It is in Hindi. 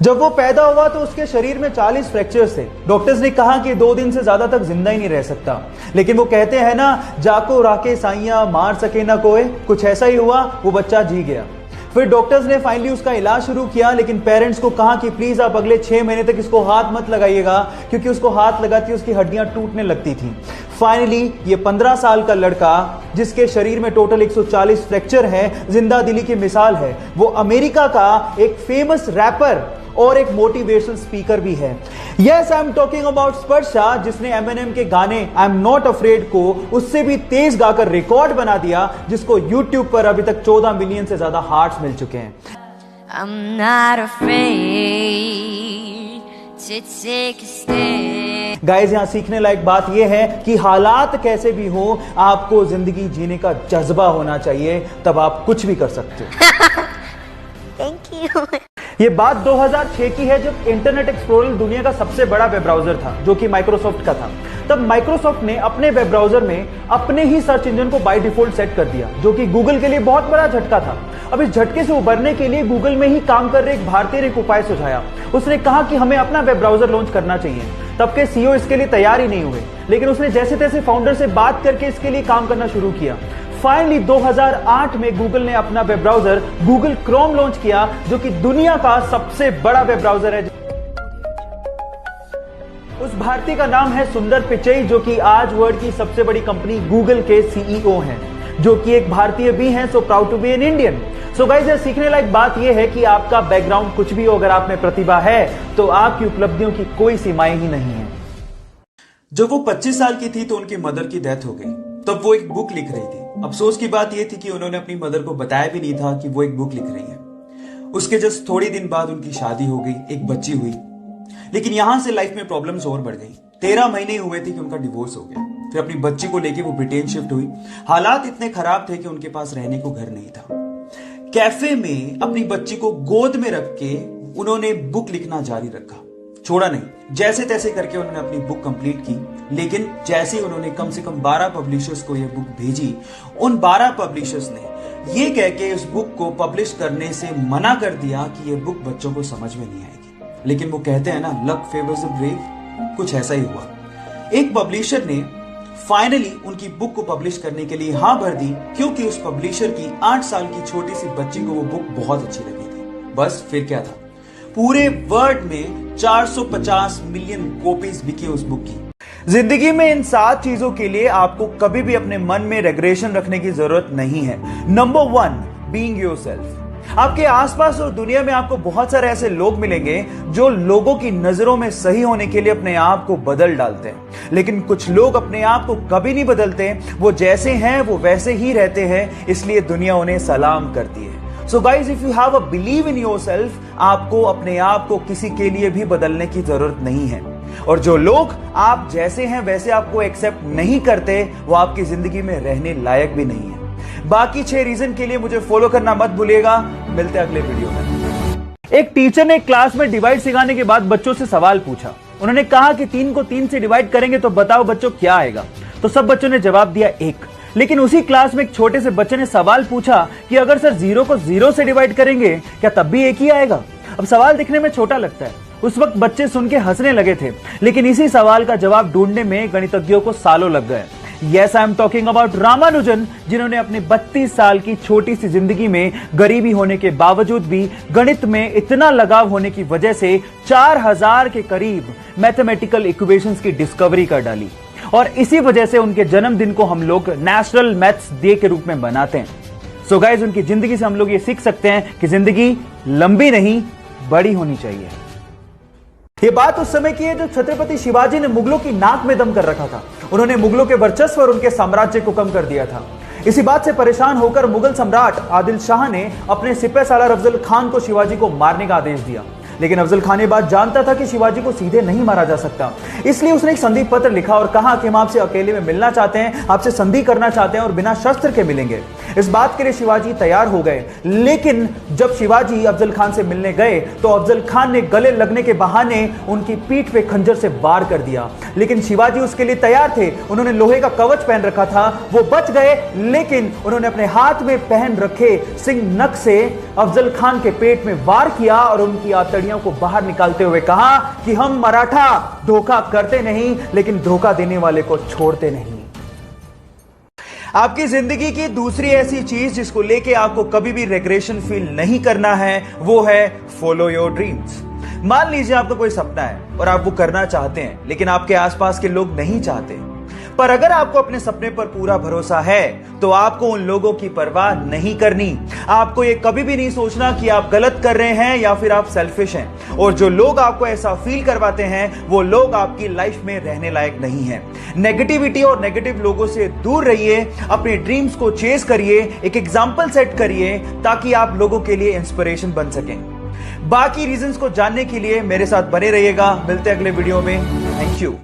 जब वो पैदा हुआ तो उसके शरीर में 40 फ्रैक्चर्स थे। डॉक्टर्स ने कहा कि 2 दिन से ज्यादा तक जिंदा ही नहीं रह सकता, लेकिन वो कहते हैं ना, जाको राके साइयां मार सके ना कोई, कुछ ऐसा ही हुआ, वो बच्चा जी गया। फिर डॉक्टर्स ने फाइनली उसका इलाज शुरू किया, लेकिन पेरेंट्स को कहा कि प्लीज आप अगले 6 महीने तक इसको हाथ मत लगाइएगा, क्योंकि उसको हाथ लगाती उसकी हड्डियां टूटने लगती थी। फाइनली ये 15 साल का लड़का, जिसके शरीर में टोटल 140 फ्रैक्चर है, जिंदा दिली की मिसाल है। वो अमेरिका का एक फेमस रैपर और एक मोटिवेशनल स्पीकर भी है। Yes, I am talking about Sparsha, जिसने एमिनेम के गाने आई एम नॉट अफ्रेड को उससे भी तेज गाकर रिकॉर्ड बना दिया, जिसको यूट्यूब पर अभी तक 14 मिलियन से ज्यादा हार्ट्स मिल चुके हैं। I'm not afraid to take a stand. Guys, यहां सीखने लायक बात यह है कि हालात कैसे भी हो, आपको जिंदगी जीने का जज्बा होना चाहिए, तब आप कुछ भी कर सकते हो। Thank you. ये बात 2006 की है, जब इंटरनेट एक्सप्लोरर दुनिया का सबसे बड़ा वेब ब्राउजर था, जो कि माइक्रोसॉफ्ट का था। तब माइक्रोसॉफ्ट ने अपने वेब ब्राउजर में अपने ही सर्च इंजन को बाय डिफॉल्ट सेट कर दिया, जो कि गूगल के लिए बहुत बड़ा झटका था। अब इस झटके से उबरने के लिए गूगल में ही काम कर रहे एक भारतीय ने एक उपाय सुझाया। उसने कहा कि हमें अपना वेब ब्राउजर लॉन्च करना चाहिए। तब के सीईओ इसके लिए तैयार ही नहीं हुए, लेकिन उसने जैसे तैसे फाउंडर से बात करके इसके लिए काम करना शुरू किया। फाइनली 2008 में गूगल ने अपना web browser Google Chrome launch किया, जो कि दुनिया का सबसे बड़ा वेब ब्राउजर है। उस भारतीय का नाम है सुंदर पिचई, जो कि आज वर्ल्ड की सबसे बड़ी कंपनी गूगल के सीईओ हैं, जो कि एक भारतीय भी हैं। So proud to be an Indian. So guys, ये सीखने लायक बात यह है कि आपका बैकग्राउंड कुछ भी हो, अगर आप में प्रतिभा है तो आपकी उपलब्धियों की कोई सीमाएं ही नहीं है। जब वो 25 साल की थी तो उनकी मदर की डेथ हो गई। तब वो एक बुक लिख रही थी। अफसोस की बात यह थी कि उन्होंने अपनी मदर को बताया भी नहीं था कि वो एक बुक लिख रही है। उसके जस्ट थोड़ी दिन बाद उनकी शादी हो गई, एक बच्ची हुई। लेकिन यहां से लाइफ में प्रॉब्लम्स और बढ़ गई। 13 महीने हुए थे कि उनका डिवोर्स हो गया। फिर अपनी बच्ची को लेके वो ब्रिटेन शिफ्ट हुई। हालात इतने खराब थे कि उनके पास रहने को घर नहीं था। कैफे में अपनी बच्ची को गोद में रख के उन्होंने बुक लिखना जारी रखा, छोड़ा नहीं। जैसे तैसे करके उन्होंने अपनी बुक कंप्लीट की। लेकिन जैसे उन्होंने कम से कम 12 पब्लिशर्स को यह बुक भेजी, उन 12 पब्लिशर्स ने ये कह के उस बुक को पब्लिश करने से मना कर दिया कि यह बुक बच्चों को समझ में नहीं आएगी। लेकिन वो कहते हैं ना, लक फेवर्स द ब्रेव, कुछ ऐसा ही हुआ। एक पब्लिशर ने फाइनली उनकी बुक को पब्लिश करने के लिए हाँ भर दी, क्योंकि उस पब्लिशर की 8 साल की छोटी सी बच्ची को वो बुक बहुत अच्छी लगी थी। बस फिर क्या था, पूरे वर्ल्ड में 450 मिलियन कॉपीज बिकी उस बुक की। जिंदगी में इन 7 चीजों के लिए आपको कभी भी अपने मन में रेग्रेशन रखने की जरूरत नहीं है। Number 1, being yourself. आपके आसपास और दुनिया में आपको बहुत सारे ऐसे लोग मिलेंगे जो लोगों की नजरों में सही होने के लिए अपने आप को बदल डालते हैं, लेकिन कुछ लोग अपने आप को कभी नहीं बदलते। वो जैसे हैं वो वैसे ही रहते हैं, इसलिए दुनिया उन्हें सलाम करती है। So guys, if you have a believe in yourself, आपको अपने आप को किसी के लिए भी बदलने की जरूरत नहीं है। और जो लोग आप जैसे हैं वैसे आपको एक्सेप्ट नहीं करते, वो आपकी जिंदगी में रहने लायक भी नहीं है। बाकी 6 रीजन के लिए मुझे फॉलो करना मत भूलिएगा। मिलते हैं अगले वीडियो में। एक टीचर ने क्लास में डिवाइड सिखाने के बाद बच्चों से सवाल पूछा। उन्होंने कहा कि 3 को 3 से डिवाइड करेंगे तो बताओ बच्चों क्या आएगा। तो सब बच्चों ने जवाब दिया 1। लेकिन उसी क्लास में एक छोटे से बच्चे ने सवाल पूछा कि अगर सर 0 को 0 से डिवाइड करेंगे क्या तब भी 1 ही आएगा। अब सवाल दिखने में छोटा लगता है, उस वक्त बच्चे सुन के हंसने लगे थे, लेकिन इसी सवाल का जवाब ढूंढने में गणितज्ञों को सालों लग गए। Yes, I am talking about Ramanujan, जिन्होंने अपनी 32 साल की छोटी सी जिंदगी में गरीबी होने के बावजूद भी गणित में इतना लगाव होने की वजह से 4000 के करीब मैथमेटिकल इक्वेशंस की डिस्कवरी कर डाली। और इसी वजह से उनके जन्मदिन को हम लोग नेशनल मैथ्स डे के रूप में मनाते हैं। सो गाइस, उनकी जिंदगी से हम लोग ये सीख सकते हैं कि जिंदगी लंबी नहीं, बड़ी होनी चाहिए। ये बात उस समय की है जब छत्रपति शिवाजी ने मुगलों की नाक में दम कर रखा था। उन्होंने मुगलों के वर्चस्व और उनके साम्राज्य को कम कर दिया था। इसी बात से परेशान होकर मुगल सम्राट आदिल शाह ने अपने सिपहसालार अफजल खान को शिवाजी को मारने का आदेश दिया। लेकिन अफजल खान ये बात जानता था कि शिवाजी को सीधे नहीं मारा जा सकता, इसलिए उसने एक संधि पत्र लिखा और कहा कि हम आपसे अकेले में मिलना चाहते हैं, आपसे संधि करना चाहते हैं और बिना शस्त्र के मिलेंगे। इस बात के लिए शिवाजी तैयार हो गए, लेकिन जब शिवाजी अफजल खान से मिलने गए तो अफजल खान ने गले लगने के बहाने उनकी पीठ पे खंजर से वार कर दिया। लेकिन शिवाजी उसके लिए तैयार थे, उन्होंने लोहे का कवच पहन रखा था, वो बच गए, लेकिन उन्होंने अपने हाथ में पहन रखे सिंह नख से अफजल खान के पेट में वार किया और उनकी आंतड़ियों को बाहर निकालते हुए कहा कि हम मराठा धोखा करते नहीं, लेकिन धोखा देने वाले को छोड़ते नहीं। आपकी जिंदगी की दूसरी ऐसी चीज जिसको लेके आपको कभी भी रिग्रेशन फील नहीं करना है, वो है फॉलो योर ड्रीम्स। मान लीजिए आपका कोई सपना है और आप वो करना चाहते हैं, लेकिन आपके आसपास के लोग नहीं चाहते। पर अगर आपको अपने सपने पर पूरा भरोसा है तो आपको उन लोगों की परवाह नहीं करनी। आपको ये कभी भी नहीं सोचना कि आप गलत कर रहे हैं या फिर आप सेल्फिश हैं। और जो लोग आपको ऐसा फील करवाते हैं वो लोग आपकी लाइफ में रहने लायक नहीं हैं। नेगेटिविटी और नेगेटिव लोगों से दूर रहिए, अपने ड्रीम्स को चेस करिए, एक एग्जाम्पल सेट करिए ताकि आप लोगों के लिए इंस्पिरेशन बन सकें। बाकी रीजंस को जानने के लिए मेरे साथ बने रहिएगा। मिलते हैं अगले वीडियो में। Thank you.